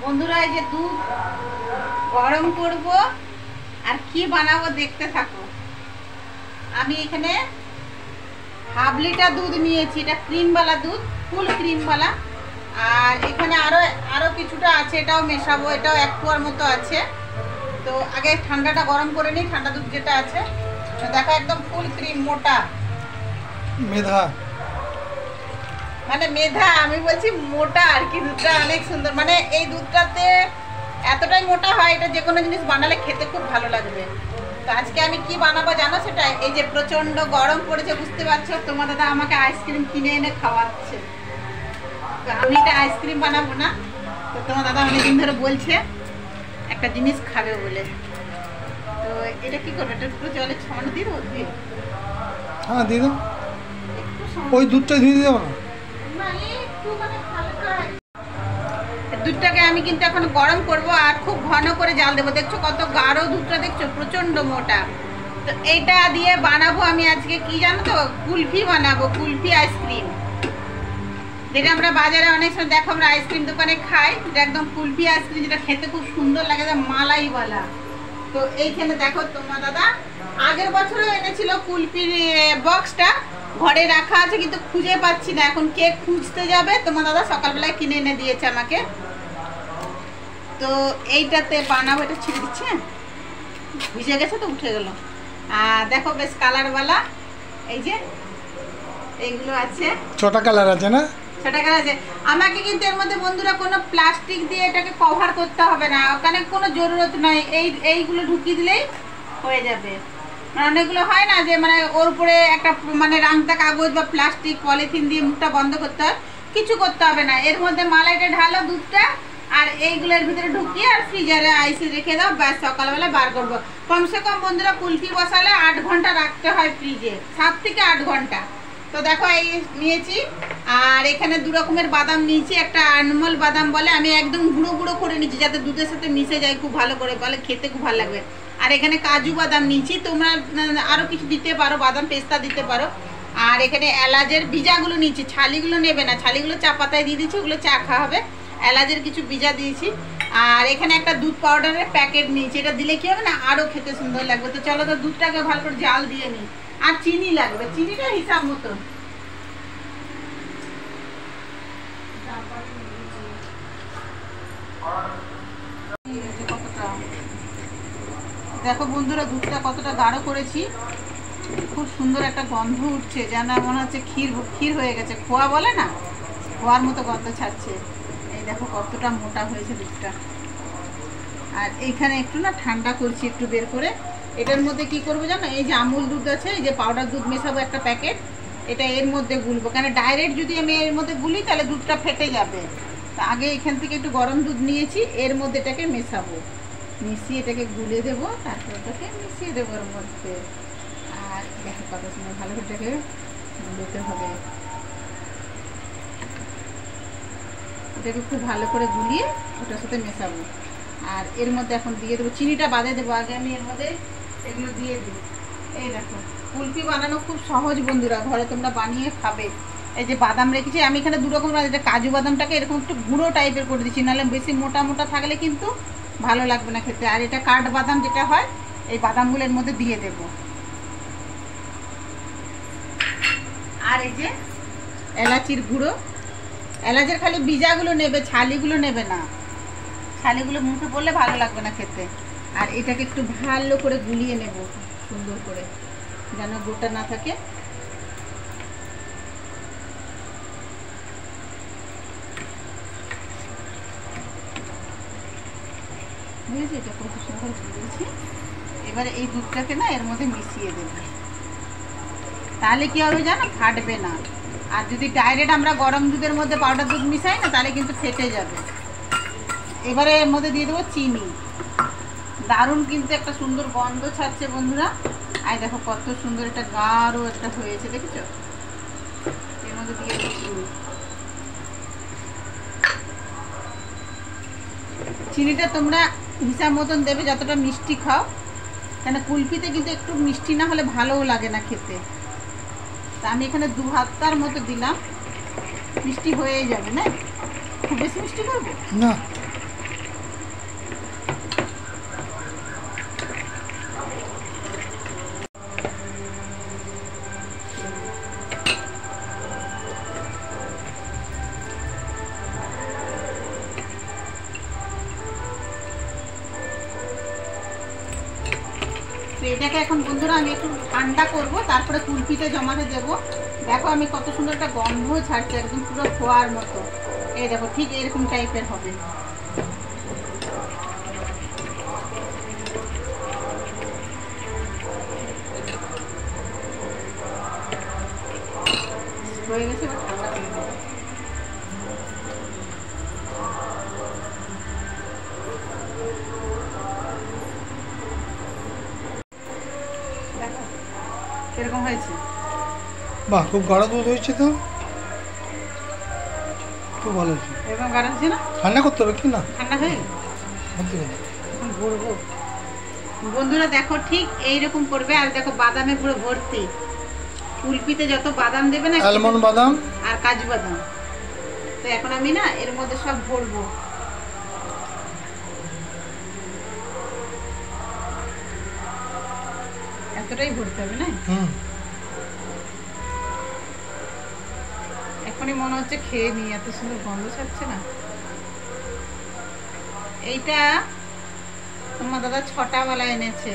বন্ধুরা এই যে দুধ গরম করব আর কি বানাবো দেখতে থাকো। আমি এখানে হাফ লিটার দুধ নিয়েছি, এটা ক্রিমওয়ালা দুধ, ফুল ক্রিমওয়ালা। আর এখানে আরো কিছুটা আছে, এটাও মেশাবো, এটাও 1 পোয়ার মতো আছে। তো আগে ঠান্ডাটা গরম করে নিই, ঠান্ডা দুধ যেটা আছে। দেখো একদম ফুল ক্রিম, মোটা মেধা, মানে মেধা আমি বলছি মোটা আর কি। দুধটা অনেক সুন্দর, মানে এই দুধটাতে এতটাই মোটা হয়, এটা যে কোনো জিনিস বানালে খেতে খুব ভালো লাগবে। তো আজকে আমি কি বানাবো জানো সেটা? এই যে প্রচন্ড গরম পড়েছে, বুঝতে পারছো, তোমার দাদা আমাকে আইসক্রিম কিনে এনে খাওয়াচ্ছে। তো আমি এটা আইসক্রিম বানাবো না, তো তোমার দাদা অনেকদিন ধরে বলছে একটা জিনিস খাবে বলে। তো এটা কি করবে? এটা পুরো জলে ছড়ানো দিয়ে দেবো? হ্যাঁ দিয়ে দাও। একটু ওই দুধটা ধুয়ে দিয়ে দেবো না? দুধটাকে আমি কিন্তু এখন গরম করব আর খুব ঘন করে জাল দেবো। দেখছো কত গাঢ় দুধটা, দেখছো প্রচন্ড মোটা। তো এইটা দিয়ে বানাবো আমি আজকে কি জানো তো, কুলফি বানাবো, কুলফি আইসক্রিম। যেটা আমরা বাজারে অনেক সময় দেখো আমরা আইসক্রিম দোকানে খাই, যেটা একদম কুলফি আইসক্রিম, যেটা খেতে খুব সুন্দর লাগে, মালাইওয়ালা। তো এইখানে দেখো তোমার দাদা আগের বছরও এনেছিল কুলফির বক্সটা, ঘরে রাখা আছে কিন্তু খুঁজে পাচ্ছি না। এখন কেক খুঁজতে যাবে, তোমার দাদা সকালবেলায় কিনে এনে দিয়েছে আমাকে। তো এইটাতে বানাবো, এটা ছিঁড়ে দিচ্ছে, ভিজে গেছে তো উঠে গেল। আর দেখো বেশ কালারওয়ালা, এই যে এইগুলো আছে, ছটা কালার আছে না? ছটা কালার আছে। আমাকে কিন্তু এর মধ্যে বন্ধুরা কোনো প্লাস্টিক দিয়ে এটাকে কভার করতে হবে না, ওখানে কোনো জরুরত নাই। এইগুলো ঢুকিয়ে দিলেই হয়ে যাবে। অনেকগুলো হয় না যে মানে ওর উপরে একটা মানে রাংতা কাগজ বা প্লাস্টিক পলিথিন দিয়ে মুখটা বন্ধ করতে হয়, কিছু করতে হবে না। এর মধ্যে মালাইটা ঢালো, দুধটা, আর এইগুলোর ভিতরে ঢুকিয়ে আর ফ্রিজারে আইসে রেখে দাও, ব্যাস সকালবেলা বার করবো। কমসে কম বন্ধুরা কুলফি বসালে 8 ঘন্টা রাখতে হয় ফ্রিজে, 7 থেকে 8 ঘন্টা। তো দেখো এই নিয়েছি, আর এখানে 2 রকমের বাদাম নিয়েছি। একটা আনমোল বাদাম বলে, আমি একদম গুঁড়ো গুঁড়ো করে নিয়েছি যাতে দুধের সাথে মিশে যায় খুব ভালো করে, বলে খেতে খুব ভালো লাগবে। আর এখানে কাজু বাদাম নিয়েছি, তোমরা আরও কিছু দিতে পারো, বাদাম পেস্তা দিতে পারো। আর এখানে এলাচের বীজাগুলো নিয়েছি, ছালিগুলো নেবে না, ছালিগুলো চা পাতায় দিয়ে দিচ্ছি, ওগুলো চা খাওয়া হবে। এলাচের কিছু বীজা দিয়েছি। আর এখানে একটা দুধ পাউডারের প্যাকেট নিয়েছি, এটা দিলে কি হবে না আরও খেতে সুন্দর লাগবে। তো চলো তো দুধটাকে ভালো করে জাল দিয়ে নিই। আর চিনি লাগবে, চিনিটা হিসাব মতো। দেখো বন্ধুরা দুধটা কতটা গাঢ় করেছি, খুব সুন্দর একটা গন্ধ উঠছে, যেন মনে হচ্ছে ক্ষীর হয়ে গেছে, খোয়া বলে না, খোয়ার মতো গন্ধ ছাড়ছে। এই দেখো কতটা মোটা হয়েছে দুধটা। আর এইখানে একটু না ঠান্ডা করছি, একটু বের করে। এটার মধ্যে কি করবো জানো, এই যে আমুল দুধ আছে, এই যে পাউডার দুধ মেশাবো একটা প্যাকেট, এটা এর মধ্যে গুলবো। কেন ডাইরেক্ট যদি আমি এর মধ্যে গুলি তাহলে দুধটা ফেটে যাবে। তা আগে এখান থেকে একটু গরম দুধ নিয়েছি, এর মধ্যে এটাকে মেশাবো, মিশিয়ে এটাকে গুলে দেবো, তারপর এটাকে মিশিয়ে দেবো এর মধ্যে। আর দেখো কত সুন্দর, ভালো করে এটাকে গুলোতে হবে। এটাকে খুব ভালো করে গুলিয়ে ওটার সাথে মেশাবো। আর এর মধ্যে এখন দিয়ে দেবো, চিনিটা বাদে দেবো, আগে আমি এর মধ্যে এগুলো দিয়ে দিই। এই দেখো কুলফি বানানো খুব সহজ বন্ধুরা, ঘরে তোমরা বানিয়ে খাবে। এই যে বাদাম রেখেছি আমি এখানে 2 রকম, এটা কাজু বাদামটাকে এরকম একটু গুঁড়ো টাইপের করে দিচ্ছি, নাহলে বেশি মোটা মোটা থাকলে কিন্তু ভালো লাগবে না খেতে। আর এটা কাঠ বাদাম যেটা হয়, এই বাদামগুলো এর মধ্যে দিয়ে দেব। আর এই যে এলাচির গুঁড়ো, এলাচের খালি বীজাগুলো নেবে, ছালিগুলো নেবে না, ছালিগুলো মুখে পড়লে ভালো লাগবে না খেতে। আর এটাকে একটু ভালো করে গুলিয়ে নেব সুন্দর করে, যেন গোটা না থাকে। বুঝেছি, এটা কত সুন্দর গুলিয়েছি। এবারে এই দুধটাকে না এর মধ্যে মিশিয়ে দেব, তাহলে কি হবে জানো, ফাটবে না। আর যদি ডাইরেক্ট আমরা গরম দুধের মধ্যে পাউডার দুধ মিশাই না, তাহলে কিন্তু ফেটে যাবে। এবারে এর মধ্যে দিয়ে দেবো চিনি, দারুণ কিন্তু একটা সুন্দর গন্ধ ছাড়ছে বন্ধুরা। আর দেখো কত সুন্দর একটা গাঢ় একটা হয়েছে, দেখেছো? এর মধ্যে দিয়ে দেবো চিনি। চিনিটা তোমরা হিসাব মতন দেবে, যতটা মিষ্টি খাও, কেন কুলফিতে কিন্তু একটু মিষ্টি না হলে ভালোও লাগে না খেতে। তা আমি এখানে 2 হাতার মতো দিলাম, মিষ্টি হয়ে যাবে না, খুব বেশি মিষ্টি করবো না। এটাকে এখন বন্ধুরা আমি একটু ঠান্ডা করব, তারপরে কুলপিতে জমাতে দেব। দেখো আমি কত সুন্দর একটা গন্ধ ছাড়ছে, একদম পুরো খোয়ার মতো। এই দেখো ঠিক এরকম টাইপের হবে। হয়ে গেছে, এবার ঠান্ডা করে দেবো। এরকম হয়েছে। বাহ, খুব গাঢ় দুধ হয়েছে তো, খুব ভালো হয়েছে। এরকম গাঢ় হচ্ছে না? ঠান্ডা করতে হবে কি না? ঠান্ডা হয়ে এখন ভরবো। বন্ধুরা দেখো ঠিক এইরকম করবে। আর দেখো বাদামে পুরো ভর্তি। কুলপিতে যত বাদাম দেবে না, আলমন্ড বাদাম আর কাজু বাদাম, তো এখন আমি না এর মধ্যে সব ভরবো। এতটাই ভরতে হবে না? এখনই মনে হচ্ছে খেয়ে নি, এত সুন্দর গন্ধ ছাড়ছে না। এইটা তোমার দাদা 6টা বেলা এনেছে।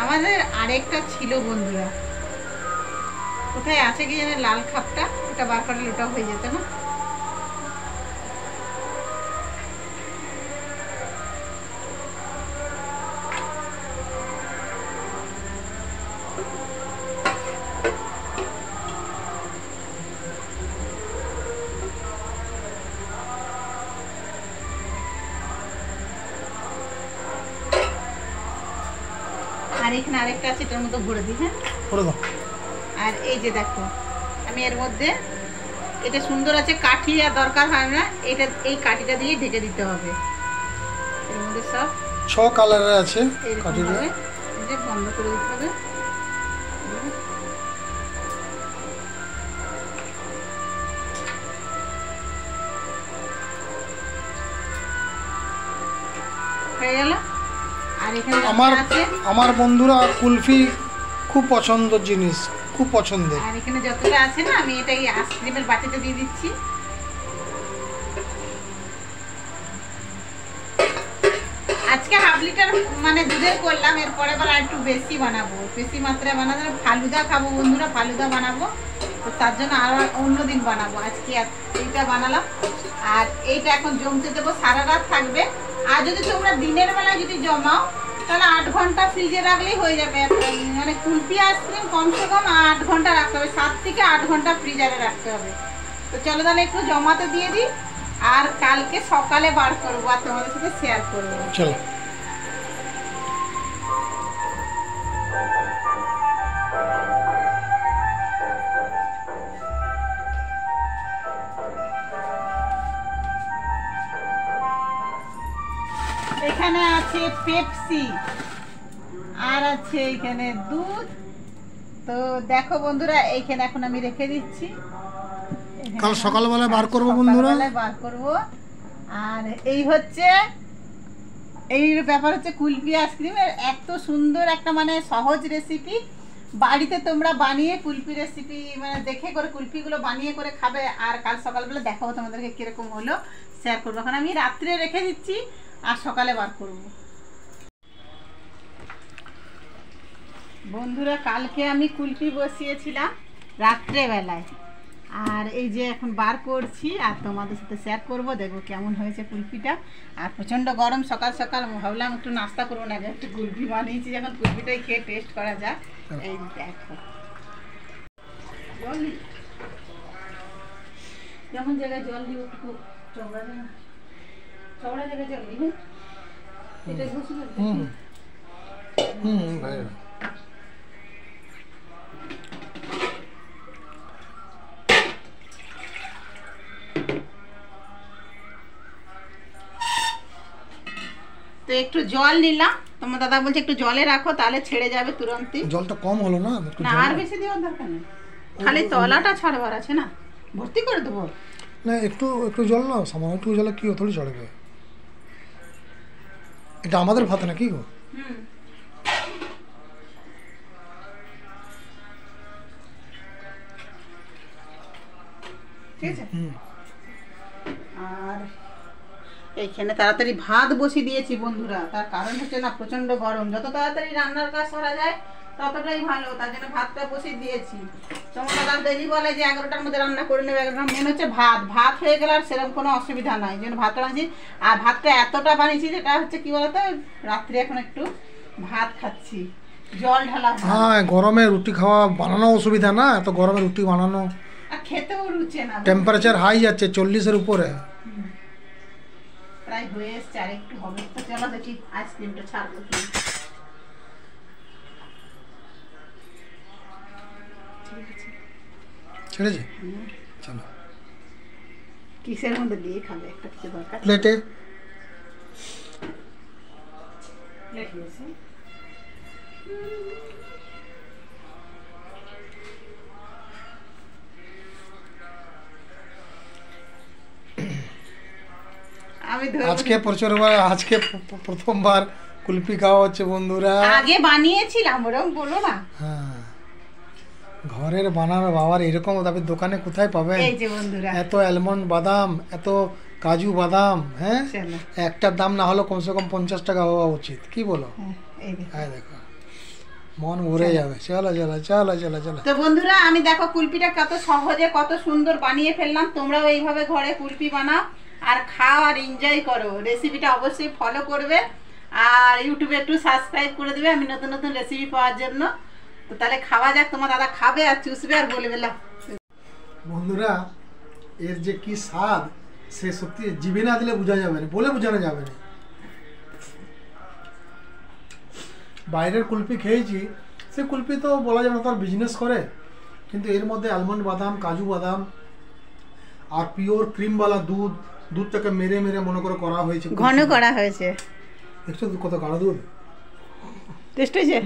আমাদের আরেকটা ছিল বন্ধুরা, কোথায় আছে কি জানে, লাল খাপটা, ওটা বার করলে ওটা হয়ে যেত না? আর এখানে আরেকটা আছে, এটার মধ্যে ভরে দিই। হ্যাঁ, করে দাও। আর এই যে দেখো আমি এর মধ্যে, এটা সুন্দর আছে, কাঠি আর দরকার হয় না, এটা এই কাঠিটা দিয়ে ঢেকে দিতে হবে। এর মধ্যে সব 6 কালারের আছে কাঠিটা। এই যে বন্ধ করে দিতে হবে। হয়ে গেল। আর এখানে আমার বন্ধুরা কুলফি খুব পছন্দের জিনিস, খুব পছন্দের। আর এখানে যতটা আছে না, আমি এটা এই আইসক্রিমের বাটিতে দিয়ে দিচ্ছি। আজকে হাফ লিটার মানে দুধের করলাম, এরপরে আবার একটু বেশি বানাবো, বেশি মাত্রায় বানাবো। ফালুদা খাবো বন্ধুরা, ফালুদা বানাবো, তো তার জন্য আর অন্যদিন বানাবো। আজকে এইটা বানালাম। আর এইটা এখন জমতে দেবো, সারা রাত থাকবে। আর যদি তোমরা দিনের বেলা যদি জমাও, তাহলে 8 ঘন্টা ফ্রিজে রাখলেই হয়ে যাবে। মানে কুলফি আইসক্রিম কমসে কম 8 ঘন্টা রাখতে হবে, 7 থেকে 8 ঘন্টা ফ্রিজারে রাখতে হবে। তো চলো তাহলে একটু জমাতে দিয়ে দিই, আর কালকে সকালে বার করবো আর তোমাদের সাথে শেয়ার করবো। চলো। এখানে আছে পেপসি, আর আছে এখানে দুধ। তো দেখো বন্ধুরা, এইখানে এখন আমি রেখে দিচ্ছি, কাল সকালবেলা বার করবো বন্ধুরা, বার করবো। আর এই হচ্ছে, এই ব্যাপার হচ্ছে কুলফি আইসক্রিমের এত সুন্দর একটা মানে সহজ রেসিপি। বাড়িতে তোমরা বানিয়ে কুলফি রেসিপি মানে দেখে করে কুলফিগুলো বানিয়ে করে খাবে। আর কাল সকালবেলা দেখাবো তোমাদেরকে কিরকম হলো, শেয়ার করবো। এখন আমি রাত্রে রেখে দিচ্ছি আর সকালে বার করবো। বন্ধুরা কালকে আমি কুলফি বসিয়েছিলাম রাত্রেবেলায়, আর এই যে এখন বার করছি আর তোমাদের সাথে শেয়ার করবো, দেখবো কেমন হয়েছে কুলফিটা। আর প্রচণ্ড গরম, সকাল সকাল ভাবলাম একটু নাস্তা করবো না, একটু কুলফি বানিয়েছি, যখন কুলফিটাই খেয়ে টেস্ট করা যাক। এই দেখো জল যেমন জায়গায় জল দিব, একটু চওড়া জায়গায় জল দিই। এটা ঘুষি ভাই তো একটু জল নিলাম, তোমার দাদা বলছে একটু জলে রাখো তাহলে ছেড়ে যাবে তুরন্তই। জলটা কম হলো না? না আর বেশি দেওয়ার দরকার নেই, খালি তলাটা ছাড়বার আছে না, ভর্তি করে দেবো। না একটু একটু জল নাও, সামান্য একটু জলে কি থোড়ি চড়বে। এটা আমাদের ভাত না কি গো? ঠিক আছে। আর এইখানে তাড়াতাড়ি ভাত বসিয়ে দিয়েছি বন্ধুরা, তার কারণ হচ্ছে না প্রচন্ড গরম, যত তাড়াতাড়ি রান্নার কাজ করা যায় ততটাই ভালো, তার জন্য ভাতটা বসিয়ে দিয়েছি। তোমার দাদা ডেলি বলে যে 11টার মধ্যে রান্না করে নেবে, 11টার মেন হচ্ছে ভাত হয়ে গেলে আর সেরকম কোনো অসুবিধা নাই, যেন ভাতটা বানিয়েছি। আর ভাতটা এতটা বানিয়েছি যেটা হচ্ছে কি বলতো, রাত্রে এখন একটু ভাত খাচ্ছি, জল ঢালা। হ্যাঁ, গরমে রুটি খাওয়া বানানো অসুবিধা না, এত গরমে রুটি বানানো, আর খেতেও রুচে না, টেম্পারেচার হাই যাচ্ছে 40-এর উপরে। প্রায় হয়ে এসছে, আর একটু হবে। তো চলো দেখি আইসক্রিমটা ছাড়বো কি। ছেড়েছে? চলো কিসের মধ্যে দিয়ে খাবে, একটা কিছু দরকার। প্লেটে। প্লেট দিয়েছি। আজকে প্রথমবার কুলফি খাওয়া হচ্ছে বন্ধুরা। আগে বানিয়েছিলাম, ওরকম বলো না। হ্যাঁ, ঘরের বানানো বাবার এরকম তবে দোকানে কোথায় পাবেন? এই যে বন্ধুরা, এত অ্যালমন্ড বাদাম, এত কাজু বাদাম, হ্যাঁ একটার দাম না হলো কমসে কম 50 টাকা হওয়া উচিত, কি বলো? হ্যাঁ দেখো, মন ভরে যাবে। চলো চলো চলো চলো চলো। তো বন্ধুরা, আমি দেখো কুলপিটা কত সহজে কত সুন্দর বানিয়ে ফেললাম। তোমরাও এইভাবে ঘরে কুলপি বানাও আর খাও আর এনজয় করো। রেসিপিটা অবশ্যই ফলো করবে আর ইউটিউবে একটু সাবস্ক্রাইব করে দেবে আমি নতুন নতুন রেসিপি পাওয়ার জন্য। তো তাহলে খাওয়া যাক, তোমার দাদা খাবে আর চুষবে আর বলবে। বন্ধুরা, এর যে কি স্বাদ সে সত্যি জিভে না দিলে বোঝা যাবে না, বলে বোঝানো যাবে না। বাইরের কুলফি খেয়েছি, সে কুলফি তো বলা যাবে না তার বিজনেস করে, কিন্তু এর মধ্যে আলমন্ড বাদাম, কাজু বাদাম আর পিওর ক্রিমওয়ালা দুধটাকে মেরে মেরে মনে করে করা হয়েছে, ঘন করা হয়েছে। দেখছো কত গাঢ় দুধ, টেস্ট হয়েছে।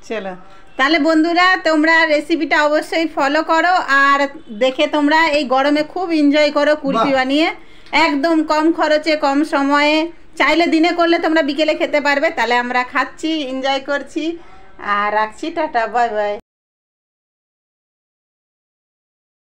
চলো তাহলে বন্ধুরা, তোমরা রেসিপিটা অবশ্যই ফলো করো আর দেখে তোমরা এই গরমে খুব এনজয় করো কুলফি বানিয়ে, একদম কম খরচে কম সময়ে। চাইলে দিনে করলে তোমরা বিকেলে খেতে পারবে। তাহলে আমরা খাচ্ছি, এনজয় করছি আর রাখছি। Tata, bye bye.